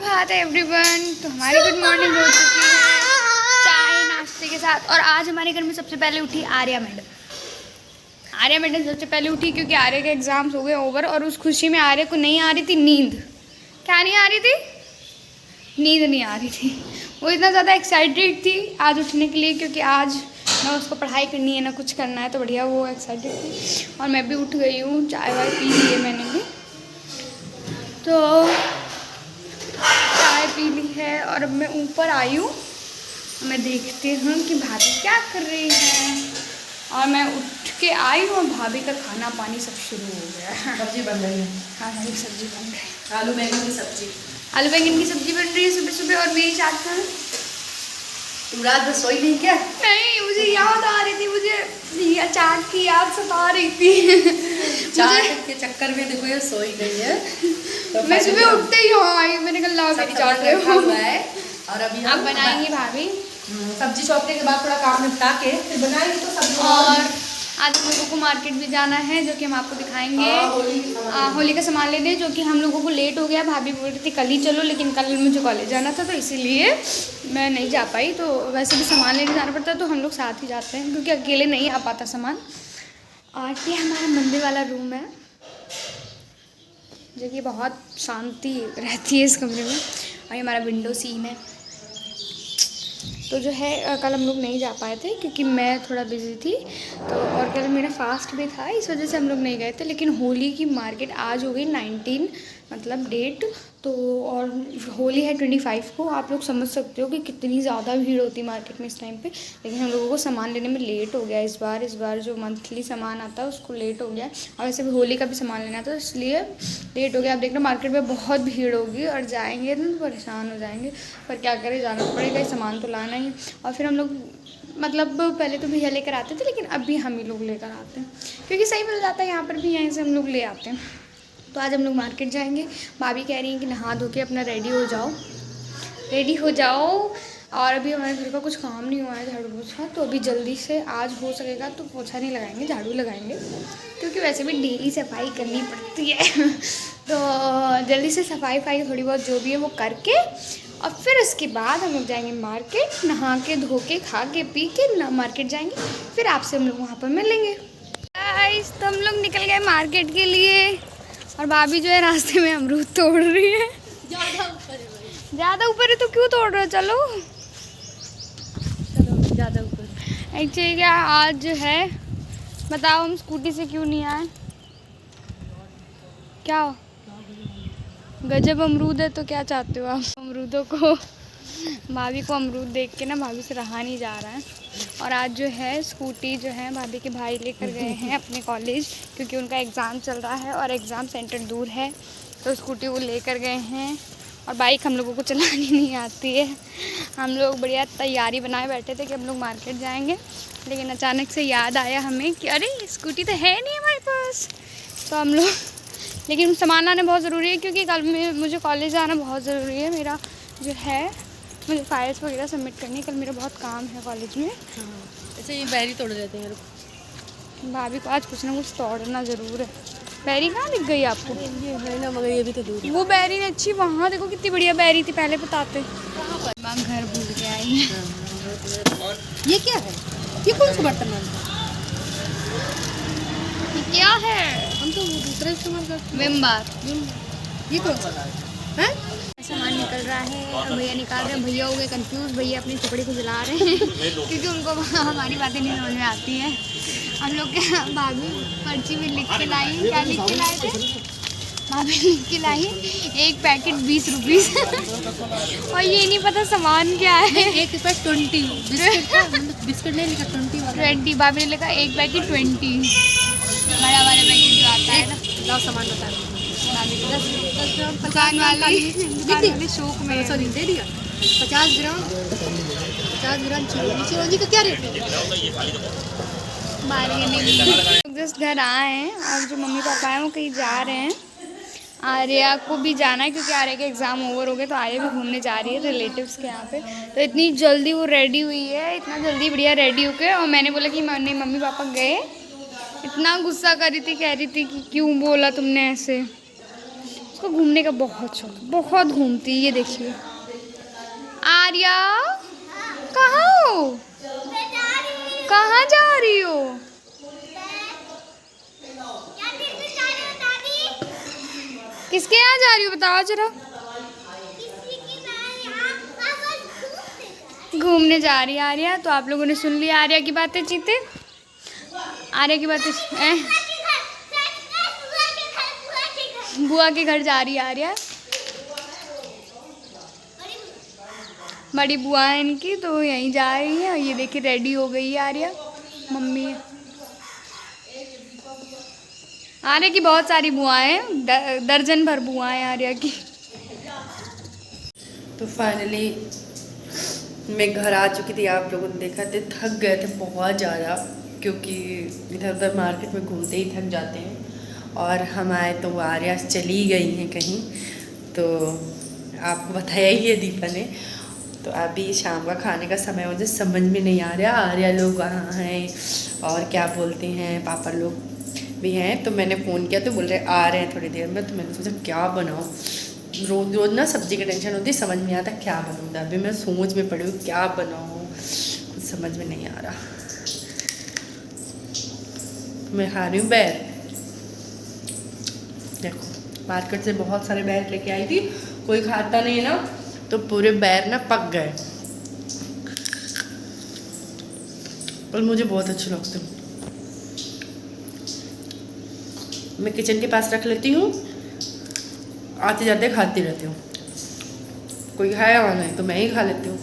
सुप्रभात एवरीवन। तो हमारी गुड मॉर्निंग हो चुकी है चाय नाश्ते के साथ। और आज हमारे घर में सबसे पहले उठी आर्या मैडम। आर्या मैडम सबसे पहले उठी क्योंकि आर्या के एग्जाम्स हो गए ओवर और उस खुशी में आर्या को नहीं आ रही थी नींद। क्या नहीं आ रही थी? नींद नहीं आ रही थी। वो इतना ज़्यादा एक्साइटेड थी आज उठने के लिए क्योंकि आज ना उसको पढ़ाई करनी है ना कुछ करना है, तो बढ़िया वो एक्साइटेड थी। और मैं भी उठ गई हूँ, चाय वाय पी ली है मैंने भी, तो चाय पी ली है और अब मैं ऊपर आई हूँ। मैं देखती हूँ कि भाभी क्या कर रही हैं। और मैं उठ के आई हूँ, भाभी का खाना पानी सब शुरू हो गया है। सब्जी बन रही है। हाँ हाँ, सब्जी बन रही है। आलू बैंगन की सब्जी। आलू बैंगन की सब्जी बन रही है सुबह सुबह। और मेरी चाट खाना। तुम रात में सोई नहीं क्या? नहीं, मुझे याद आ रही थी, मुझे चाट की याद सता रही थी। चाट के चक्कर में देखो ये सोई गई है। तो मैं सुबह उठते ही यहाँ आई, मैंने कहा लाओ मेरी चाट रखा हुआ है। और अभी अब बनाएंगी भाभी। सब्जी चौपने के बाद थोड़ा काम निपटा के फिर बनाएंगे तो सब्जी। और आज हम लोगों को मार्केट भी जाना है जो कि हम आपको दिखाएंगे। होली का सामान लेने, जो कि हम लोगों को लेट हो गया। भाभी बोल रही थी कल ही चलो, लेकिन कल मुझे कॉलेज जाना था तो इसीलिए मैं नहीं जा पाई। तो वैसे भी सामान लेने जाना पड़ता है तो हम लोग साथ ही जाते हैं क्योंकि अकेले नहीं आ पाता सामान। और ये हमारा मंदिर वाला रूम है जो कि बहुत शांति रहती है इस कमरे में। और ये हमारा विंडो सीन है। तो जो है कल हम लोग नहीं जा पाए थे क्योंकि मैं थोड़ा बिजी थी, तो और कल मेरा फास्ट भी था, इस वजह से हम लोग नहीं गए थे। लेकिन होली की मार्केट आज हो गई 19 मतलब डेट, तो और होली है 25 को। आप लोग समझ सकते हो कि कितनी ज़्यादा भीड़ होती है मार्केट में इस टाइम पे। लेकिन हम लोगों को सामान लेने में लेट हो गया इस बार जो मंथली सामान आता है उसको लेट हो गया। और वैसे भी होली का भी सामान लेना था इसलिए लेट हो गया। आप देखना मार्केट में बहुत भीड़ होगी और जाएंगे तो परेशान हो जाएंगे, पर क्या करें, जाना पड़ेगा, सामान तो लाना ही। और फिर हम लोग मतलब पहले तो भैया लेकर आते थे, लेकिन अब भी हम ही लोग लेकर आते हैं क्योंकि सही मिल जाता है यहाँ पर भी, यहीं से हम लोग ले आते हैं। तो आज हम लोग मार्केट जाएंगे। भाभी कह रही हैं कि नहा धो के अपना रेडी हो जाओ। और अभी हमारे घर का कुछ काम नहीं हुआ है झाड़ू पोछा, तो अभी जल्दी से आज हो सकेगा तो पोछा नहीं लगाएंगे, झाड़ू लगाएंगे क्योंकि वैसे भी डेली सफाई करनी पड़ती है। तो जल्दी से सफाई थोड़ी बहुत जो भी है वो करके और फिर उसके बाद हम लोग जाएंगे मार्केट। नहा के धो के खा के पी के मार्केट जाएंगे, फिर आपसे हम लोग वहाँ पर मिलेंगे। गाइस, तो हम लोग निकल गए मार्केट के लिए और भाभी जो है रास्ते में अमरूद तोड़ रही है। ज़्यादा ऊपर है तो क्यों तोड़ रहे हो? चलो ज़्यादा ऊपर। एक्चुअली क्या आज जो है, बताओ हम स्कूटी से क्यों नहीं आए? क्या हो? गजब अमरूद है, तो क्या चाहते हो आप? अमरूदों को, भाभी को अमरूद देख के ना भाभी से रहा नहीं जा रहा है। और आज जो है स्कूटी जो है भाभी के भाई लेकर गए हैं अपने कॉलेज क्योंकि उनका एग्ज़ाम चल रहा है और एग्ज़ाम सेंटर दूर है, तो स्कूटी वो लेकर गए हैं। और बाइक हम लोगों को चलानी नहीं आती है। हम लोग बढ़िया तैयारी बनाए बैठे थे कि हम लोग मार्केट जाएंगे, लेकिन अचानक से याद आया हमें कि अरे स्कूटी तो है नहीं हमारे पास। तो हम लोग, लेकिन सामान लाना बहुत ज़रूरी है क्योंकि कल में मुझे कॉलेज जाना बहुत ज़रूरी है। मेरा जो है मुझे फाइल्स वगैरह सबमिट करनी है, कल मेरा बहुत काम है कॉलेज में। ऐसे ये बैरी तोड़ देते हैं। भाभी को आज कुछ ना कुछ तोड़ना ज़रूर है। बैरी कहाँ दिख गई आपको? ये है ना, मगर ये भी तो दूर है। वो बैरी ने अच्छी, वहाँ देखो कितनी बढ़िया बैरी थी, पहले बताते। माँ घर भूल के आई है। ये क्या है? ये कौन सा बर्तन है? ये क्या है? हम तो दूसरा इस्तेमाल करते विम बार। हैं। ये कौन सा है? सामान निकल रहा है और भैया निकाल रहे हैं। भैया हो गए कंफ्यूज, भैया अपनी टुकड़ी को जला रहे हैं क्योंकि उनको हमारी बातें नहीं समझ में आती हैं। हम लोग भाभी पर्ची में लिख के लाई, क्या लिख के लाए थे? भाभी लिख के लाई 1 पैकेट 20 रुपीज़ और ये नहीं पता सामान क्या है। 1 रुपये 20 बिस्किट नहीं लिखा, 20। भाभी ने लिखा 1 पैकेट 20, बड़ा वाला पैकेट जो आता है ना। लाओ सामान बता दो। दुकान वाली शौक में सॉरी दे दिया। 50 ग्राम चिरौंजी का क्या रेट है? जस्ट घर आए हैं और जो मम्मी पापा हैं वो कहीं जा रहे हैं। आर्या को भी जाना है क्योंकि आर्या के एग्ज़ाम ओवर हो गए, तो आर्या भी घूमने जा रही है रिलेटिव्स के यहाँ पे। तो इतनी जल्दी वो रेडी हुई है, इतना जल्दी बढ़िया रेडी होके। और मैंने बोला कि मम्मी पापा गए, इतना गुस्सा कर रही थी, कह रही थी कि क्यों बोला तुमने ऐसे। इसको घूमने का बहुत शौक, बहुत घूमती है। ये देखिए आर्या, कहाँ हो? कहाँ जा रही हो? किसके यहाँ जा रही हो बताओ जरा। घूमने जा रही है आर्या। तो आप लोगों ने सुन लिया आर्या की बातें। चीते आर्या की बातें बुआ के घर जा रही है आर्या। बड़ी बुआ है इनकी, तो यहीं जा रही है। ये देखिए रेडी हो गई है आर्या। मम्मी आर्या की बहुत सारी बुआएं हैं, दर्जन भर बुआएं हैं आर्या की। तो फाइनली मैं घर आ चुकी थी। आप लोगों ने देखा थे, थक गए थे बहुत ज़्यादा, क्योंकि इधर उधर मार्केट में घूमते ही थक जाते हैं। और हम आए तो आर्या चली गई हैं कहीं, तो आपको बताया ही है दीपा ने। तो अभी शाम का खाने का समय, मुझे समझ में नहीं आ रहा आर्या लोग कहाँ हैं और क्या बोलते हैं, पापा लोग भी हैं। तो मैंने फ़ोन किया तो बोल रहे आ रहे हैं थोड़ी देर में। तो मैंने सोचा क्या बनाऊँ, रोज़ रोज़ ना सब्ज़ी की टेंशन होती, समझ में आता क्या बनाऊँ। अभी मैं सोच में पड़ी हूँ क्या बनाऊँ, कुछ समझ में नहीं आ रहा। मैं खा रही हूँ बैर। देखो मार्केट से बहुत सारे बैर लेके आई थी, कोई खाता नहीं है ना, तो पूरे बैर ना पक गए और मुझे बहुत अच्छे लगते हैं। मैं किचन के पास रख लेती हूँ, आते जाते खाती रहती हूँ। कोई खाया हुआ नहीं तो मैं ही खा लेती हूँ।